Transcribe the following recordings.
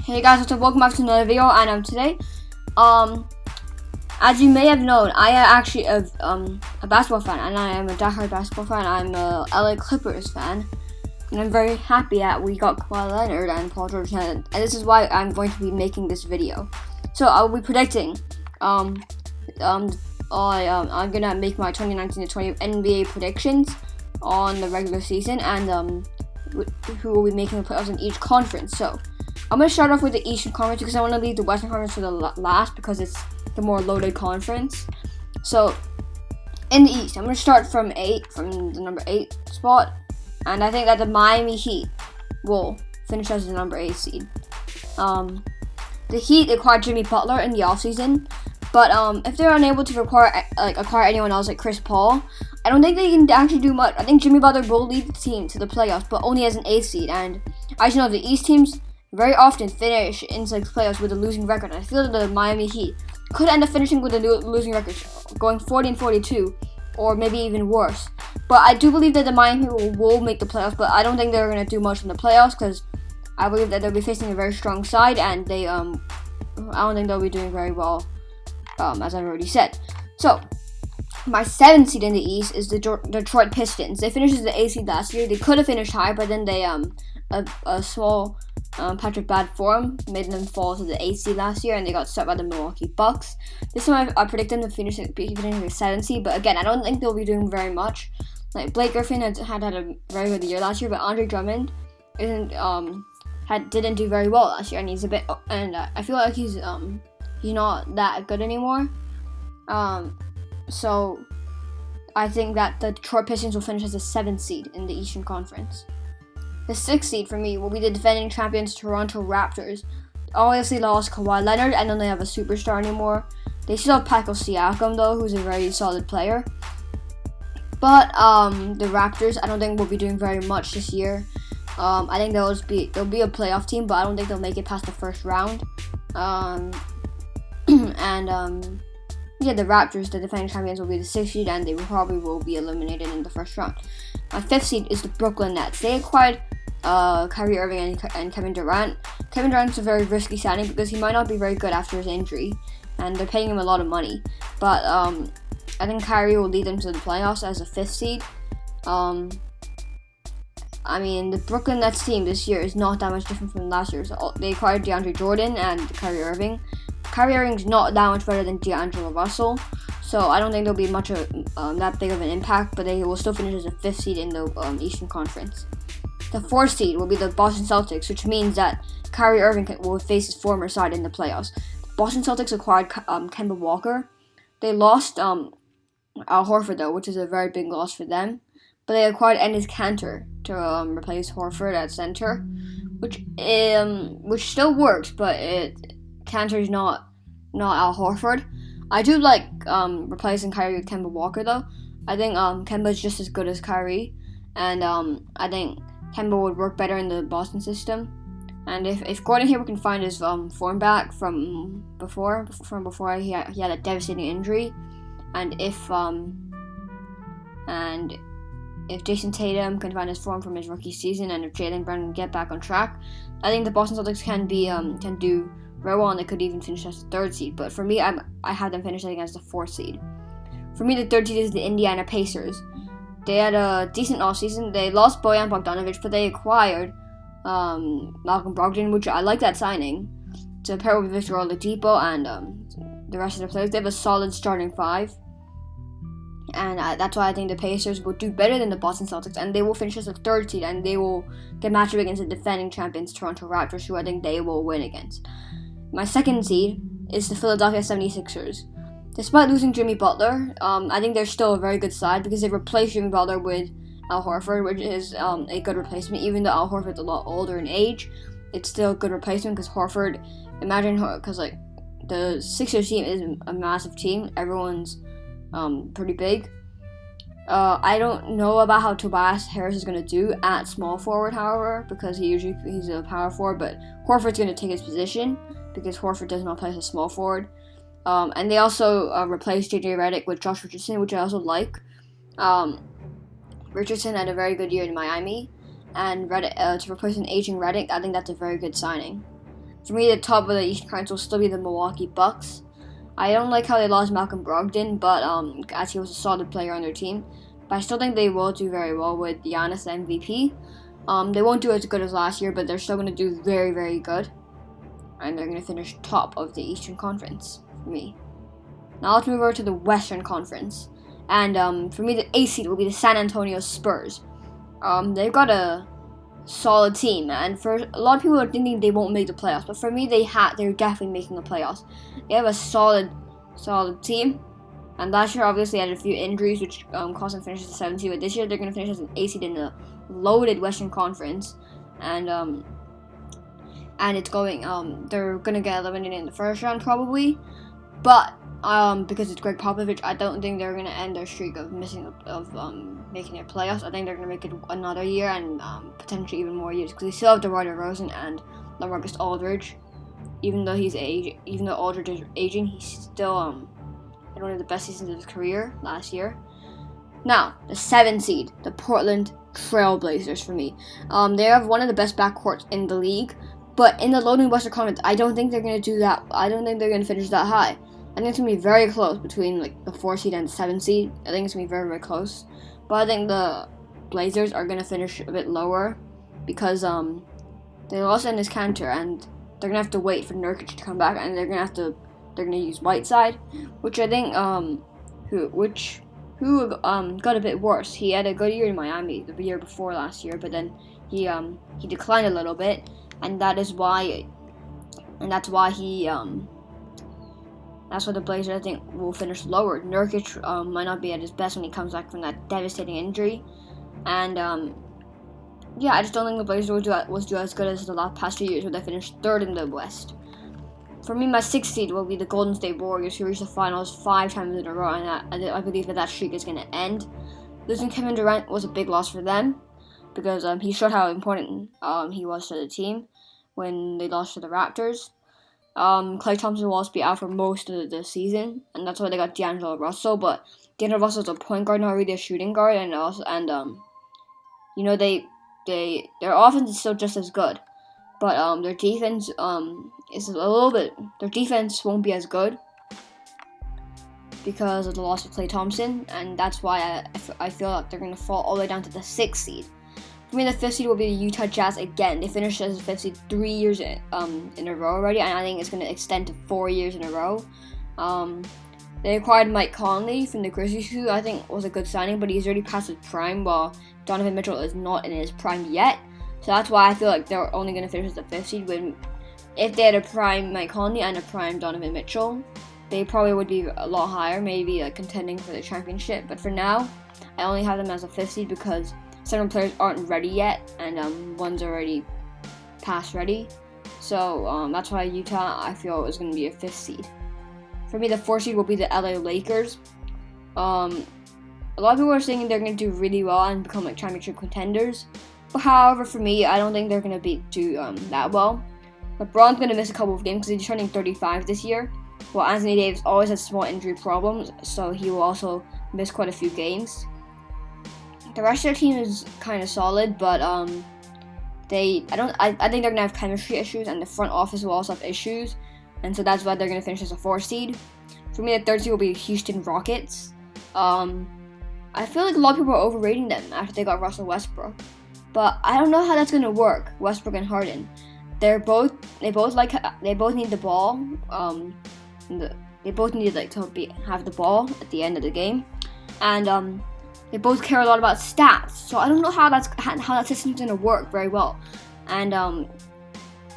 Hey guys, welcome back to another video. And today, as you may have known, I am actually a basketball fan, and I am a diehard basketball fan. I'm a LA Clippers fan, and I'm very happy that we got Kawhi Leonard and Paul George, and this is why I'm going to be making this video. So I'll be predicting. I'm gonna make my 2019-20 NBA predictions on the regular season, and who will be making the playoffs in each conference. So I'm going to start off with the Eastern Conference because I want to leave the Western Conference for the last because it's the more loaded conference. So in the East, I'm going to start from the number 8 spot, and I think that the Miami Heat will finish as the number 8 seed. The Heat acquired Jimmy Butler in the offseason, but if they're unable to acquire anyone else like Chris Paul, I don't think they can actually do much. I think Jimmy Butler will lead the team to the playoffs, but only as an 8th seed. And as you know, the East teams very often finish inside the playoffs with a losing record. I feel that the Miami Heat could end up finishing with a losing record, going 40-42, or maybe even worse. But I do believe that the Miami Heat will make the playoffs, but I don't think they're going to do much in the playoffs because I believe that they'll be facing a very strong side, and I don't think they'll be doing very well, as I've already said. So my 7th seed in the East is the Detroit Pistons. They finished as the 8th seed last year. They could have finished high, but then they a small patch of bad form made them fall to the 8th seed last year, and they got swept by the Milwaukee Bucks. This time I predict them to finish the 7th seed, but again, I don't think they'll be doing very much. Like Blake Griffin had a very good year last year, but Andre Drummond didn't do very well last year, and he's a bit, and I feel like he's not that good anymore. So I think that the Detroit Pistons will finish as the 7th seed in the Eastern Conference. The 6th seed for me will be the defending champions Toronto Raptors. Obviously lost Kawhi Leonard, and then they have a superstar anymore. They still have Pascal Siakam though, who's a very solid player. But the Raptors, I don't think will be doing very much this year. I think they'll be a playoff team, but I don't think they'll make it past the first round. Yeah, the Raptors, the defending champions, will be the 6th seed, and they probably will be eliminated in the first round. My 5th seed is the Brooklyn Nets. They acquired Kyrie Irving and Kevin Durant. Kevin Durant's a very risky signing because he might not be very good after his injury, and they're paying him a lot of money. But I think Kyrie will lead them to the playoffs as a 5th seed. I mean, the Brooklyn Nets team this year is not that much different from last year. So they acquired DeAndre Jordan and Kyrie Irving. Kyrie Irving's not that much better than D'Angelo Russell, so I don't think there'll be much of that big of an impact, but they will still finish as a 5th seed in the Eastern Conference. The 4th seed will be the Boston Celtics, which means that Kyrie Irving will face his former side in the playoffs. The Boston Celtics acquired Kemba Walker. They lost Al Horford though, which is a very big loss for them, but they acquired Enes Kanter to replace Horford at center, which still works, but Kanter's not Al Horford. I do like replacing Kyrie with Kemba Walker though. I think Kemba is just as good as Kyrie, and I think Kemba would work better in the Boston system. And if Gordon Hayward can find his form back from before he had a devastating injury, and if Jason Tatum can find his form from his rookie season, and if Jaylen Brown can get back on track, I think the Boston Celtics can do very well, and they could even finish as the 3rd seed. But for me, I have them finishing as the 4th seed. For me, the 3rd seed is the Indiana Pacers. They had a decent offseason. They lost Bojan Bogdanovic, but they acquired Malcolm Brogdon, which I like that signing, to pair with Victor Oladipo and the rest of the players. They have a solid starting 5. And that's why I think the Pacers will do better than the Boston Celtics, and they will finish as the 3rd seed, and they will get matched up against the defending champions Toronto Raptors, who I think they will win against. My 2nd seed is the Philadelphia 76ers. Despite losing Jimmy Butler, I think they're still a very good side because they replaced Jimmy Butler with Al Horford, which is a good replacement. Even though Al Horford's a lot older in age, it's still a good replacement because Horford, because like the Sixers team is a massive team. Everyone's pretty big. I don't know about how Tobias Harris is going to do at small forward, however, because he's a power forward, but Horford's going to take his position because Horford does not play as a small forward. And they also replaced JJ Redick with Josh Richardson, which I also like. Richardson had a very good year in Miami, and to replace an aging Redick, I think that's a very good signing. For me, the top of the Eastern Conference will still be the Milwaukee Bucks. I don't like how they lost Malcolm Brogdon, but as he was a solid player on their team. But I still think they will do very well with Giannis MVP. They won't do as good as last year, but they're still going to do very, very good. And they're going to finish top of the Eastern Conference for me. Now let's move over to the Western Conference. And for me, the 8th seed will be the San Antonio Spurs. They've got a solid team, and for a lot of people are thinking they won't make the playoffs, but for me, they're definitely making the playoffs. They have a solid team. And last year, obviously, had a few injuries, which cost them finish as the 7th seed. But this year, they're going to finish as an 8th seed in the loaded Western Conference, and it's going. They're going to get eliminated in the first round probably, but because it's Greg Popovich, I don't think they're going to end their streak of making their playoffs. I think they're going to make it another year and potentially even more years, because they still have DeMar DeRozan and LaMarcus Aldridge. Even though Aldridge is aging, he's still had one of the best seasons of his career last year. Now, the 7th seed, the Portland Trail Blazers for me. They have one of the best backcourts in the league, but in the loading Western Conference, I don't think they're going to do that. I don't think they're going to finish that high. I think it's going to be very close between the 4th seed and the 7th seed. I think it's going to be very, very close. But I think the Blazers are going to finish a bit lower because they lost Enes Kanter, and they're going to have to wait for Nurkic to come back, and they're going to use Whiteside, which I think who got a bit worse. He had a good year in Miami the year before last year, but then he declined a little bit, and that's why the Blazers, I think, will finish lower. Nurkic might not be at his best when he comes back from that devastating injury, and I just don't think the Blazers will do as good as the past 2 years, where they finished 3rd in the West. For me, my 6th seed will be the Golden State Warriors, who reached the finals 5 times in a row, and I believe that streak is going to end. Losing Kevin Durant was a big loss for them, because he showed how important he was to the team when they lost to the Raptors. Klay Thompson will also be out for most of the season, and that's why they got D'Angelo Russell. But D'Angelo Russell's a point guard, not really a shooting guard, their offense is still just as good, but their defense is a little bit. Their defense won't be as good because of the loss of Klay Thompson, and that's why I feel like they're going to fall all the way down to the 6th seed. For me, the 5th seed will be the Utah Jazz again. They finished as the 5th seed 3 years in a row already, and I think it's going to extend to 4 years in a row. They acquired Mike Conley from the Grizzlies, who I think was a good signing, but he's already past his prime, while Donovan Mitchell is not in his prime yet. So that's why I feel like they're only going to finish as the 5th seed. If they had a prime Mike Conley and a prime Donovan Mitchell, they probably would be a lot higher, maybe contending for the championship. But for now, I only have them as a 5th seed because several players aren't ready yet, and one's already past ready. So that's why Utah, I feel, is going to be a 5th seed. For me, the 4th seed will be the LA Lakers. A lot of people are saying they're going to do really well and become championship contenders. But however, for me, I don't think they're going to do that well. LeBron's going to miss a couple of games because he's turning 35 this year. While Anthony Davis always has small injury problems, so he will also miss quite a few games. The rest of their team is kind of solid, but I think they're going to have chemistry issues, and the front office will also have issues, and so that's why they're going to finish as a 4th seed. For me, the 3rd seed will be the Houston Rockets. I feel like a lot of people are overrating them after they got Russell Westbrook, but I don't know how that's going to work. Westbrook and Harden, they both need the ball. They both need to have the ball at the end of the game, and they both care a lot about stats. So I don't know how that system's going to work very well, and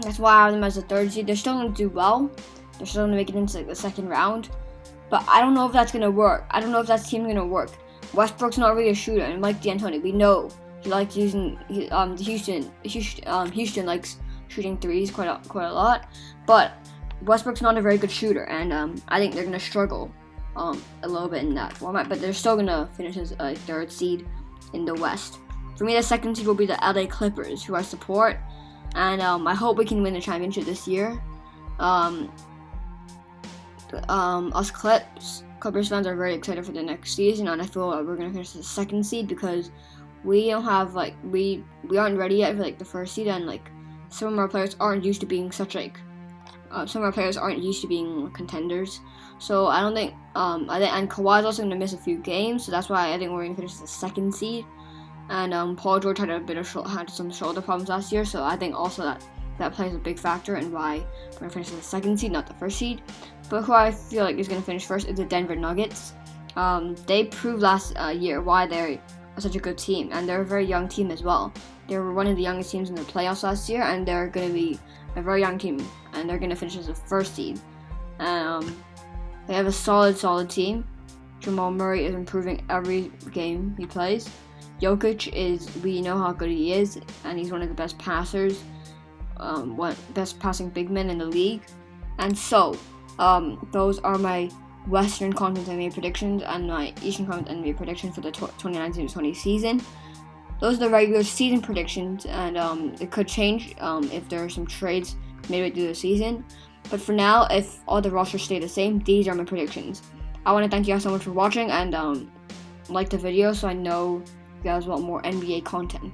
that's why I have them as a 3rd seed. They're still going to do well. They're still going to make it into the 2nd round, but I don't know if that's going to work. I don't know if that team's going to work. Westbrook's not really a shooter, and Mike D'Antoni, we know he likes using. Houston likes shooting threes quite a lot, but Westbrook's not a very good shooter, and I think they're going to struggle a little bit in that format, but they're still going to finish as a 3rd seed in the West. For me, the 2nd seed will be the LA Clippers, who I support, and I hope we can win the championship this year. Us Clippers fans are very excited for the next season, and I feel like we're going to finish as the 2nd seed because we don't have we aren't ready yet for the 1st seed, and some of our players aren't used to being such some of our players aren't used to being contenders. So I don't think and Kawhi's also gonna miss a few games, so that's why I think we're gonna finish as the 2nd seed. And Paul George had some shoulder problems last year, so I think also that plays a big factor in why we're gonna finish as the 2nd seed, not the 1st seed. But who I feel like is gonna finish first is the Denver Nuggets. They proved last year why they're such a good team, and they're a very young team as well. They were one of the youngest teams in the playoffs last year, and they're going to be a very young team, and they're going to finish as the 1st seed. They have a solid team. Jamal Murray is improving every game he plays. Jokic we know how good he is, and he's one of the best passers, best passing big men in the league. And so, those are my Western Conference NBA predictions and my Eastern Conference NBA prediction for the 2019-20 season. Those are the regular season predictions, and it could change if there are some trades midway through the season. But for now, if all the rosters stay the same, these are my predictions. I want to thank you guys so much for watching, and like the video so I know you guys want more NBA content.